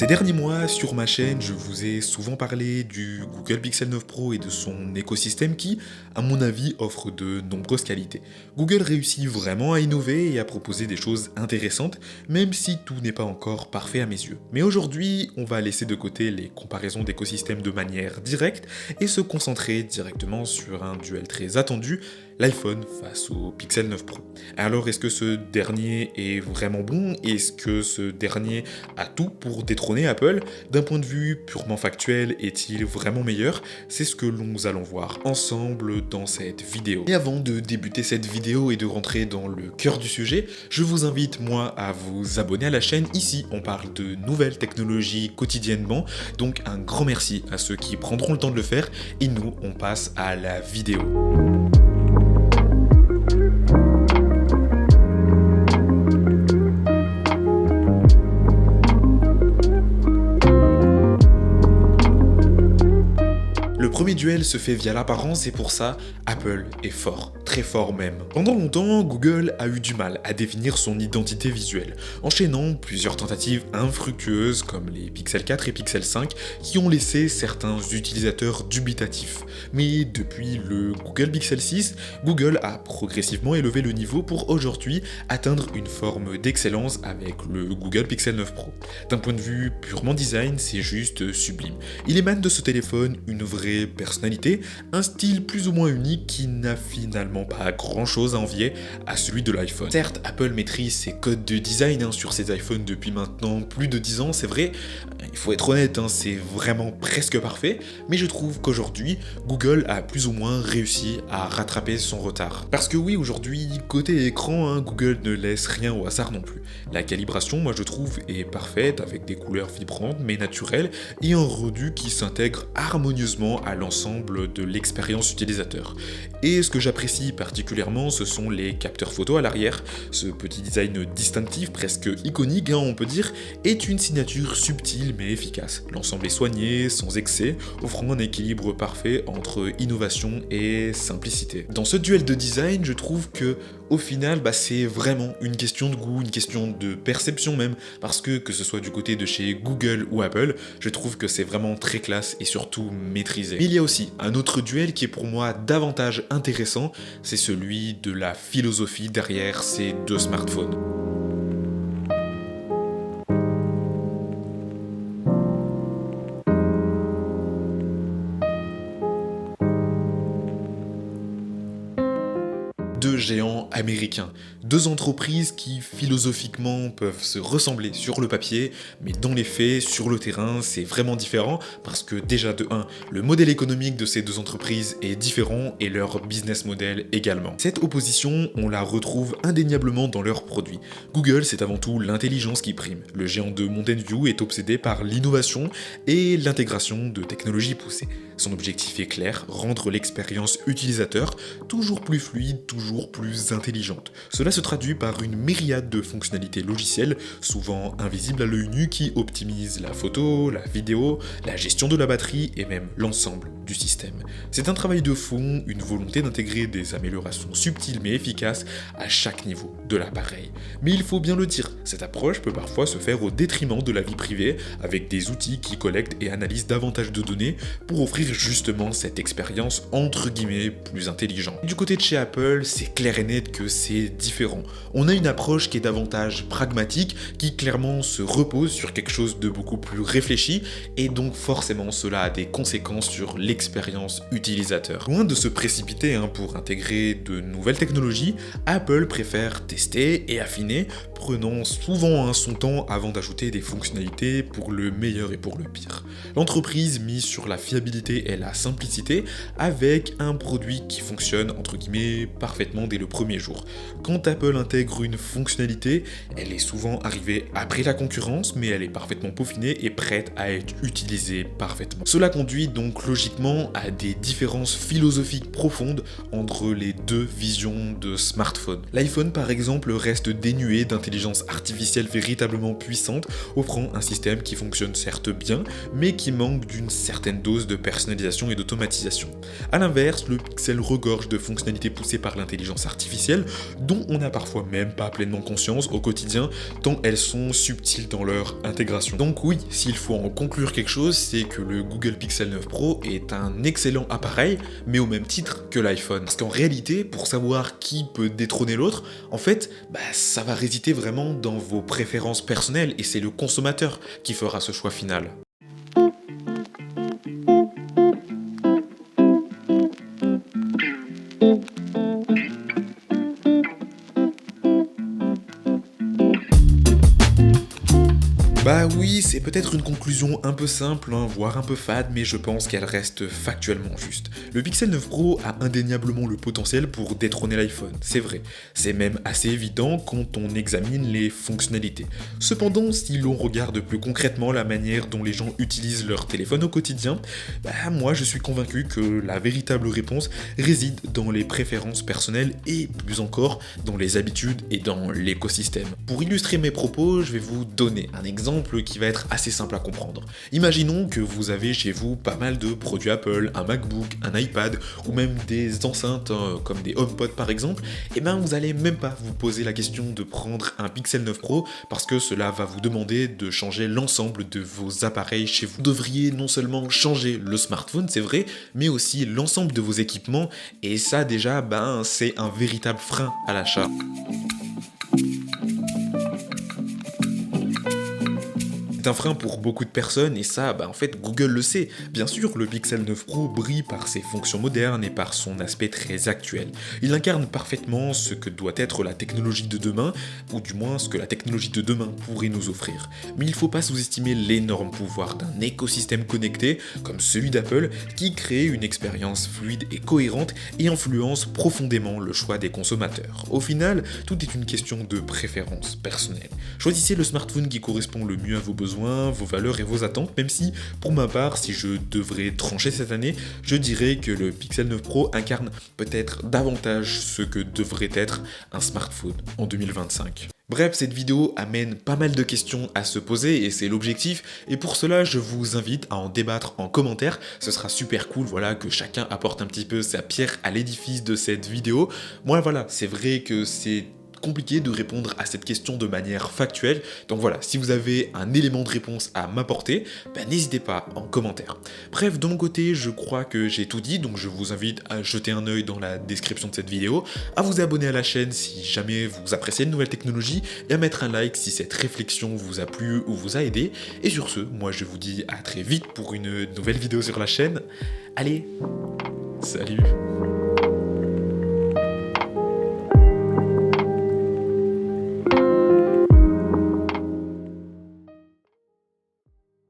Ces derniers mois, sur ma chaîne, je vous ai souvent parlé du Google Pixel 9 Pro et de son écosystème qui, à mon avis, offre de nombreuses qualités. Google réussit vraiment à innover et à proposer des choses intéressantes, même si tout n'est pas encore parfait à mes yeux. Mais aujourd'hui, on va laisser de côté les comparaisons d'écosystèmes de manière directe et se concentrer directement sur un duel très attendu, l'iPhone face au Pixel 9 Pro. Alors, est-ce que ce dernier est vraiment bon? Est-ce que ce dernier a tout pour détrôner Apple? D'un point de vue purement factuel, est-il vraiment meilleur? C'est ce que nous allons voir ensemble dans cette vidéo. Et avant de débuter cette vidéo et de rentrer dans le cœur du sujet, je vous invite moi à vous abonner à la chaîne. Ici, on parle de nouvelles technologies quotidiennement, donc un grand merci à ceux qui prendront le temps de le faire. Et nous, on passe à la vidéo. Le premier duel se fait via l'apparence et pour ça, Apple est fort, très fort même. Pendant longtemps, Google a eu du mal à définir son identité visuelle, enchaînant plusieurs tentatives infructueuses comme les Pixel 4 et Pixel 5 qui ont laissé certains utilisateurs dubitatifs. Mais depuis le Google Pixel 6, Google a progressivement élevé le niveau pour aujourd'hui atteindre une forme d'excellence avec le Google Pixel 9 Pro. D'un point de vue purement design, c'est juste sublime. Il émane de ce téléphone une vraie personnalité, un style plus ou moins unique qui n'a finalement pas grand chose à envier à celui de l'iPhone. Certes, Apple maîtrise ses codes de design sur ses iPhones depuis maintenant plus de 10 ans, c'est vrai, il faut être honnête, c'est vraiment presque parfait, mais je trouve qu'aujourd'hui, Google a plus ou moins réussi à rattraper son retard. Parce que oui, aujourd'hui, côté écran, Google ne laisse rien au hasard non plus. La calibration, moi je trouve, est parfaite, avec des couleurs vibrantes mais naturelles, et un rendu qui s'intègre harmonieusement à l'ensemble de l'expérience utilisateur. Et ce que j'apprécie particulièrement, ce sont les capteurs photo à l'arrière. Ce petit design distinctif, presque iconique, on peut dire, est une signature subtile mais efficace. L'ensemble est soigné, sans excès, offrant un équilibre parfait entre innovation et simplicité. Dans ce duel de design, je trouve que au final, c'est vraiment une question de goût, une question de perception même, parce que ce soit du côté de chez Google ou Apple, je trouve que c'est vraiment très classe et surtout maîtrisé. Mais il y a aussi un autre duel qui est pour moi davantage intéressant, c'est celui de la philosophie derrière ces deux smartphones. Deux géants américains, deux entreprises qui philosophiquement peuvent se ressembler sur le papier, mais dans les faits, sur le terrain, c'est vraiment différent parce que déjà de 1, le modèle économique de ces deux entreprises est différent et leur business model également. Cette opposition, on la retrouve indéniablement dans leurs produits. Google, c'est avant tout l'intelligence qui prime. Le géant de Mountain View est obsédé par l'innovation et l'intégration de technologies poussées. Son objectif est clair, rendre l'expérience utilisateur toujours plus fluide, toujours plus intelligente. Cela se traduit par une myriade de fonctionnalités logicielles, souvent invisibles à l'œil nu, qui optimisent la photo, la vidéo, la gestion de la batterie et même l'ensemble du système. C'est un travail de fond, une volonté d'intégrer des améliorations subtiles mais efficaces à chaque niveau de l'appareil. Mais il faut bien le dire, cette approche peut parfois se faire au détriment de la vie privée, avec des outils qui collectent et analysent davantage de données pour offrir justement cette expérience entre guillemets plus intelligente. Du côté de chez Apple, c'est clair et net que c'est différent. On a une approche qui est davantage pragmatique, qui clairement se repose sur quelque chose de beaucoup plus réfléchi, et donc forcément cela a des conséquences sur l'expérience utilisateur. Loin de se précipiter pour intégrer de nouvelles technologies, Apple préfère tester et affiner, prenant souvent son temps avant d'ajouter des fonctionnalités pour le meilleur et pour le pire. L'entreprise mise sur la fiabilité et la simplicité avec un produit qui fonctionne entre guillemets parfaitement dès le premier jour. Quand Apple intègre une fonctionnalité, elle est souvent arrivée après la concurrence, mais elle est parfaitement peaufinée et prête à être utilisée parfaitement. Cela conduit donc logiquement à des différences philosophiques profondes entre les deux visions de smartphone. L'iPhone par exemple reste dénué d'intelligence artificielle véritablement puissante, offrant un système qui fonctionne certes bien, mais qui manque d'une certaine dose de personnalisation et d'automatisation. A l'inverse, le Pixel regorge de fonctionnalités poussées par l'intelligence d'intelligence artificielle dont on n'a parfois même pas pleinement conscience au quotidien, tant elles sont subtiles dans leur intégration. Donc oui, s'il faut en conclure quelque chose, c'est que le Google Pixel 9 Pro est un excellent appareil, mais au même titre que l'iPhone. Parce qu'en réalité, pour savoir qui peut détrôner l'autre, en fait, ça va résider vraiment dans vos préférences personnelles, et c'est le consommateur qui fera ce choix final. Bah oui, c'est peut-être une conclusion un peu simple, voire un peu fade, mais je pense qu'elle reste factuellement juste. Le Pixel 9 Pro a indéniablement le potentiel pour détrôner l'iPhone, c'est vrai. C'est même assez évident quand on examine les fonctionnalités. Cependant, si l'on regarde plus concrètement la manière dont les gens utilisent leur téléphone au quotidien, moi je suis convaincu que la véritable réponse réside dans les préférences personnelles et plus encore dans les habitudes et dans l'écosystème. Pour illustrer mes propos, je vais vous donner un exemple qui va être assez simple à comprendre. Imaginons que vous avez chez vous pas mal de produits Apple, un MacBook, un iPad ou même des enceintes comme des HomePod par exemple, et vous allez même pas vous poser la question de prendre un Pixel 9 Pro parce que cela va vous demander de changer l'ensemble de vos appareils chez vous. Vous devriez non seulement changer le smartphone, c'est vrai, mais aussi l'ensemble de vos équipements, et ça déjà, c'est un véritable frein à l'achat. C'est un frein pour beaucoup de personnes et ça, en fait, Google le sait. Bien sûr, le Pixel 9 Pro brille par ses fonctions modernes et par son aspect très actuel. Il incarne parfaitement ce que doit être la technologie de demain, ou du moins ce que la technologie de demain pourrait nous offrir. Mais il ne faut pas sous-estimer l'énorme pouvoir d'un écosystème connecté, comme celui d'Apple, qui crée une expérience fluide et cohérente et influence profondément le choix des consommateurs. Au final, tout est une question de préférence personnelle. Choisissez le smartphone qui correspond le mieux à vos besoins, vos valeurs et vos attentes, même si, pour ma part, si je devrais trancher cette année, je dirais que le Pixel 9 Pro incarne peut-être davantage ce que devrait être un smartphone en 2025. Bref, cette vidéo amène pas mal de questions à se poser et c'est l'objectif, et pour cela je vous invite à en débattre en commentaire. Ce sera super cool, que chacun apporte un petit peu sa pierre à l'édifice de cette vidéo. Moi c'est vrai que c'est compliqué de répondre à cette question de manière factuelle, donc si vous avez un élément de réponse à m'apporter, n'hésitez pas en commentaire. Bref, de mon côté, je crois que j'ai tout dit, donc je vous invite à jeter un œil dans la description de cette vidéo, à vous abonner à la chaîne si jamais vous appréciez de nouvelles technologies, et à mettre un like si cette réflexion vous a plu ou vous a aidé, et sur ce, moi je vous dis à très vite pour une nouvelle vidéo sur la chaîne. Allez, salut!